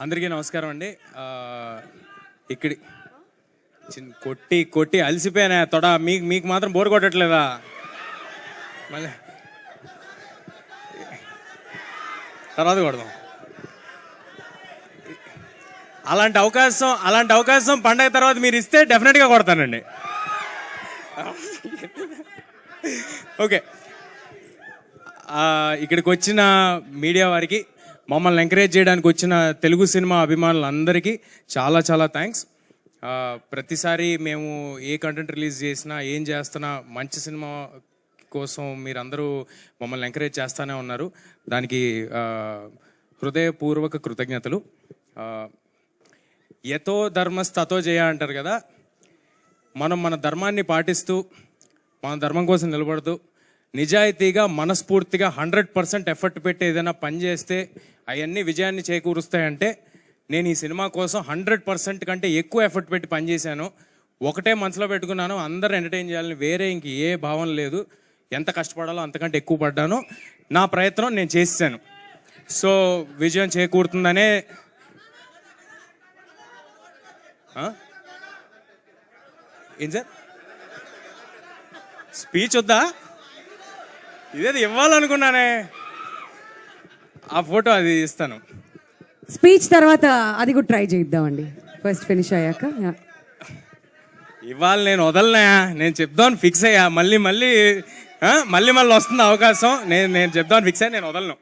అందరికీ నమస్కారం అండి. ఇక్కడి కొట్టి కొట్టి అలసిపోయానా తొడ. మీకు మాత్రం బోర్ కొట్టట్లేదా? మళ్ళీ తర్వాత కొడదాం. అలాంటి అవకాశం పండగ తర్వాత మీరు ఇస్తే డెఫినెట్గా కొడతానండి. ఓకే, ఇక్కడికి వచ్చిన మీడియా వారికి, మమ్మల్ని ఎంకరేజ్ చేయడానికి వచ్చిన తెలుగు సినిమా అభిమానులందరికీ చాలా చాలా థ్యాంక్స్. ప్రతిసారి మేము ఏ కంటెంట్ రిలీజ్ చేసినా, ఏం చేస్తున్నా, మంచి సినిమా కోసం మీరందరూ మమ్మల్ని ఎంకరేజ్ చేస్తూనే ఉన్నారు. దానికి హృదయపూర్వక కృతజ్ఞతలు. యతో ధర్మస్తతో జయ అంటారు కదా, మనం మన ధర్మాన్ని పాటిస్తూ, మన ధర్మం కోసం నిలబడుతూ, నిజాయితీగా మనస్ఫూర్తిగా 100% ఎఫర్ట్ పెట్టి ఏదైనా పని చేస్తే అవన్నీ విజయాన్ని చేకూరుస్తాయంటే, నేను ఈ సినిమా కోసం 100% కంటే ఎక్కువ ఎఫర్ట్ పెట్టి పనిచేశాను. ఒకటే మనసులో పెట్టుకున్నాను, అందరూ ఎంటర్టైన్ చేయాలని. వేరే ఇంక ఏ భావన లేదు. ఎంత కష్టపడాలో అంతకంటే ఎక్కువ పడ్డాను. నా ప్రయత్నం నేను చేశాను. సో విజయం చేకూరుతుందనే. ఏం సార్, స్పీచ్ వద్దా? ఇదేది ఇవ్వాలనుకున్నానే, ఆ ఫోటో అది ఇస్తాను. స్పీచ్ తర్వాత అది కూడా ట్రై చేద్దామండి, ఫస్ట్ ఫినిష్ అయ్యాక. ఇవాళ నేను వదలనా, నేను చెప్దామని ఫిక్స్ అయ్యా. మళ్ళీ వస్తుంది అవకాశం. నేను చెప్దామని ఫిక్స్ అయ్యా, నేను వదలను.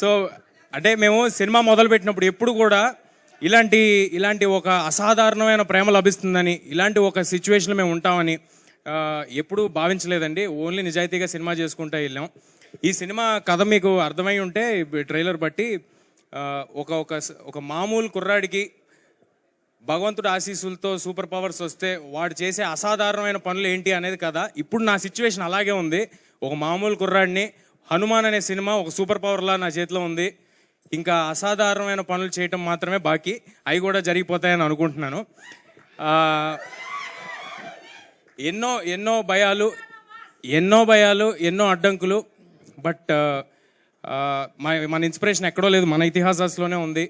సో అంటే మేము సినిమా మొదలుపెట్టినప్పుడు ఎప్పుడు కూడా ఇలాంటి ఒక అసాధారణమైన ప్రేమ లభిస్తుందని, ఇలాంటి ఒక సిచ్యువేషన్లో మేము ఉంటామని ఎప్పుడూ భావించలేదండి. ఓన్లీ నిజాయితీగా సినిమా చేసుకుంటూ వెళ్ళాం. ఈ సినిమా కథ మీకు అర్థమై ఉంటే ట్రైలర్ బట్టి, ఒక మామూలు కుర్రాడికి భగవంతుడు ఆశీస్సులతో సూపర్ పవర్స్ వస్తే వాడు చేసే అసాధారణమైన పనులు ఏంటి అనేది కదా. ఇప్పుడు నా సిచ్యువేషన్ అలాగే ఉంది. ఒక మామూలు కుర్రాడిని, హనుమాన్ అనే సినిమా ఒక సూపర్ పవర్లా నా చేతిలో ఉంది. ఇంకా అసాధారణమైన పనులు చేయటం మాత్రమే బాకీ. అవి కూడా జరిగిపోతాయని అనుకుంటున్నాను. ఎన్నో భయాలు, ఎన్నో అడ్డంకులు. బట్ మన ఇన్స్పిరేషన్ ఎక్కడో లేదు, మన ఇతిహాసాల్లోనే ఉంది.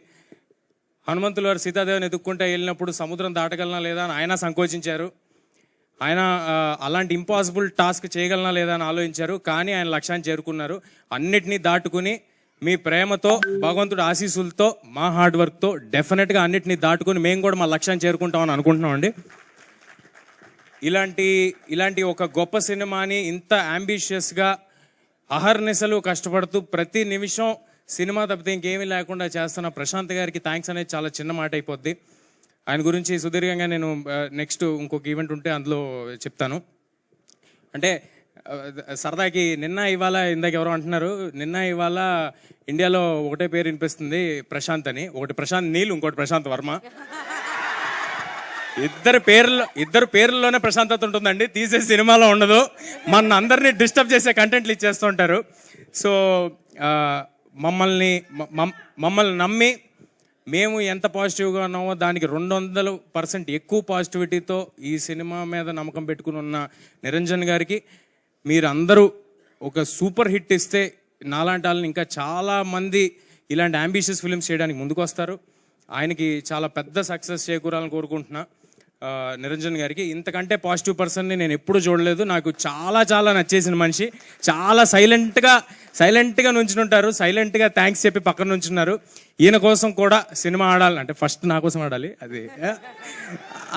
హనుమంతులు వారు సీతాదేవిని ఎదుక్కుంటూ వెళ్ళినప్పుడు సముద్రం దాటగలనా లేదా అని ఆయన సంకోచించారు. ఆయన అలాంటి ఇంపాసిబుల్ టాస్క్ చేయగలనా లేదా అని ఆలోచించారు. కానీ ఆయన లక్ష్యాన్ని చేరుకున్నారు. అన్నిటినీ దాటుకుని మీ ప్రేమతో, భగవంతుడి ఆశీస్సులతో, మా హార్డ్ వర్క్తో డెఫినెట్గా అన్నిటినీ దాటుకుని మేము కూడా మా లక్ష్యాన్ని చేరుకుంటామని అనుకుంటున్నామండి. ఇలాంటి ఒక గొప్ప సినిమాని ఇంత అంబిషియస్గా అహర్నిశలు కష్టపడుతూ ప్రతి నిమిషం సినిమా తప్పితే ఇంకేమీ లేకుండా చేస్తున్న ప్రశాంత్ గారికి థ్యాంక్స్ అనేది చాలా చిన్న మాట అయిపోద్ది. ఆయన గురించి సుదీర్ఘంగా నేను నెక్స్ట్ ఇంకొక ఈవెంట్ ఉంటే అందులో చెప్తాను. అంటే సరదాకి ఇవాళ ఇందాక ఎవరో అంటున్నారు, ఇవాళ ఇండియాలో ఒకటే పేరు వినిపిస్తుంది, ప్రశాంత్ అని. ఒకటి ప్రశాంత్ నీల్, ఇంకోటి ప్రశాంత్ వర్మ. ఇద్దరు పేర్లలోనే ప్రశాంతత ఉంటుందండి, తీసే సినిమాలో ఉండదు. మన అందరినీ డిస్టర్బ్ చేసే కంటెంట్లు ఇచ్చేస్తుంటారు. సో మమ్మల్ని నమ్మి మేము ఎంత పాజిటివ్గా ఉన్నామో దానికి 200% ఎక్కువ పాజిటివిటీతో ఈ సినిమా మీద నమ్మకం పెట్టుకుని ఉన్న నిరంజన్ గారికి, మీరందరూ ఒక సూపర్ హిట్ ఇస్తే నాలాంటి వాళ్ళని ఇంకా చాలామంది ఇలాంటి అంబిషియస్ ఫిల్మ్స్ చేయడానికి ముందుకు వస్తారు. ఆయనకి చాలా పెద్ద సక్సెస్ చేకూరాలని కోరుకుంటున్నా. నిరంజన్ గారికి ఇంతకంటే పాజిటివ్ పర్సన్ని నేను ఎప్పుడూ చూడలేదు. నాకు చాలా చాలా నచ్చేసిన మనిషి. చాలా సైలెంట్గా నుంచుంటారు, సైలెంట్గా థ్యాంక్స్ చెప్పి పక్కన నుంచున్నారు. ఈయన కోసం కూడా సినిమా ఆడాలంటే ఫస్ట్ నా కోసం ఆడాలి, అది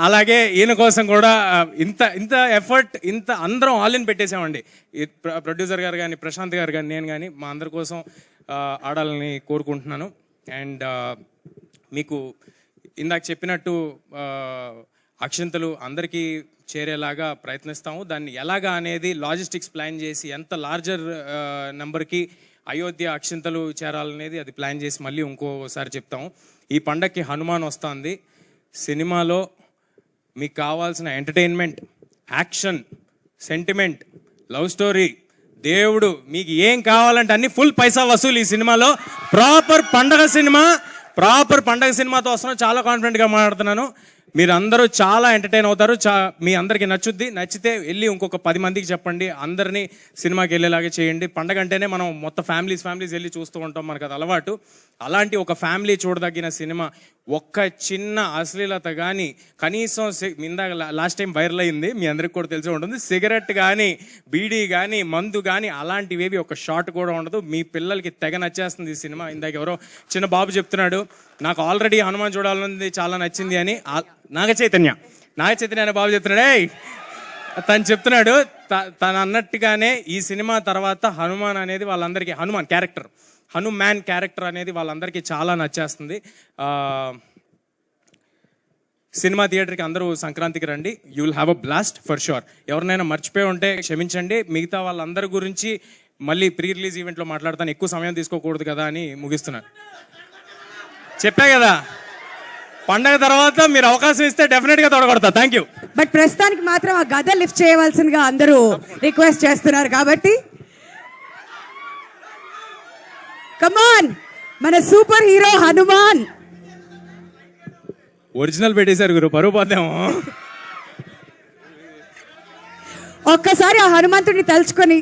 అలాగే ఈయన కోసం కూడా ఇంత ఎఫర్ట్, అందరం ఆల్ ఇన్ పెట్టేసామండి. ప్రొడ్యూసర్ గారు కానీ, ప్రశాంత్ గారు కానీ, నేను కానీ, మా అందరి కోసం ఆడాలని కోరుకుంటున్నాను. అండ్ మీకు ఇందాక చెప్పినట్టు అక్షింతలు అందరికీ చేరేలాగా ప్రయత్నిస్తాము. దాన్ని ఎలాగా అనేది లాజిస్టిక్స్ ప్లాన్ చేసి, ఎంత లార్జర్ నెంబర్కి అయోధ్య అక్షింతలు చేరాలనేది అది ప్లాన్ చేసి మళ్ళీ ఇంకోసారి చెప్తాము. ఈ పండగకి హనుమాన్ వస్తుంది. సినిమాలో మీకు కావాల్సిన entertainment, action, sentiment, love story, దేవుడు, మీకు ఏం కావాలంటే అన్ని ఫుల్ పైసా వసూలు ఈ సినిమాలో. ప్రాపర్ పండగ సినిమాతో వస్తున్నాను. చాలా కాన్ఫిడెంట్గా మాట్లాడుతున్నాను. మీరందరూ చాలా ఎంటర్టైన్ అవుతారు. మీ అందరికీ నచ్చుద్ది. నచ్చితే వెళ్ళి ఇంకొక 10 మందికి చెప్పండి. అందరినీ సినిమాకి వెళ్ళేలాగా చేయండి. పండగ అంటేనే మనం మొత్తం ఫ్యామిలీస్ వెళ్ళి చూస్తూ ఉంటాం, మనకు అది అలవాటు. అలాంటి ఒక ఫ్యామిలీ చూడదగిన సినిమా. ఒక్క చిన్న అశ్లీలత కానీ, కనీసం ఇందాక లాస్ట్ టైం వైరల్ అయింది, మీ అందరికి కూడా తెలిసి ఉంటుంది, సిగరెట్ కానీ, బీడీ కానీ, మందు కానీ అలాంటివేవి ఒక షాట్ కూడా ఉండదు. మీ పిల్లలకి తెగ నచ్చేస్తుంది ఈ సినిమా. ఇందాక ఎవరో చిన్న బాబు చెప్తున్నాడు, నాకు ఆల్రెడీ హనుమాన్ చూడాలన్నది చాలా నచ్చింది అని. నాగ చైతన్య అనే బాబు చెప్తున్నాడు. తను చెప్తున్నాడు, తను అన్నట్టుగానే ఈ సినిమా తర్వాత హనుమాన్ అనేది వాళ్ళందరికీ, హనుమాన్ క్యారెక్టర్ అనేది వాళ్ళందరికీ చాలా నచ్చేస్తుంది. సినిమా థియేటర్కి అందరూ సంక్రాంతికి రండి. You will have a blast for sure. ఎవరినైనా మర్చిపోయి ఉంటే క్షమించండి. మిగతా వాళ్ళందరి గురించి మళ్ళీ ప్రీ రిలీజ్ ఈవెంట్లో మాట్లాడతాను. ఎక్కువ సమయం తీసుకోకూడదు కదా అని ముగిస్తున్నాను. చెప్పా కదా, పండగ తర్వాత మీరు అవకాశం ఇస్తే డెఫినెట్గా తొడగొడతా. Thank you. బట్ ప్రస్తుతానికి మాత్రం ఆ గద లిఫ్ట్ చేయవలసిందిగా అందరూ రిక్వెస్ట్ చేస్తున్నారు కాబట్టి కమాన్, మన సూపర్ హీరో హనుమాన్. ఒరిజినల్ పెట్టేశారు గురు, పరువు పోద్దాము. ఒక్కసారి ఆ హనుమంతుడిని తలుచుకొని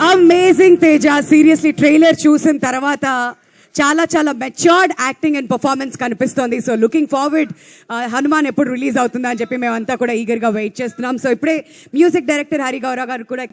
అమేజింగ్ తేజ. సీరియస్లీ ట్రైలర్ చూసిన తర్వాత చాలా చాలా మెచ్యూర్డ్ యాక్టింగ్ అండ్ పర్ఫార్మెన్స్ కనిపిస్తోంది. సో లుకింగ్ ఫార్వర్డ్, హనుమాన్ ఎప్పుడు రిలీజ్ అవుతుందా అని చెప్పి మేమంతా కూడా ఈగర్గా వెయిట్ చేస్తున్నాం. సో ఇప్పుడే మ్యూజిక్ డైరెక్టర్ హరి గౌరవ్ గారు కూడా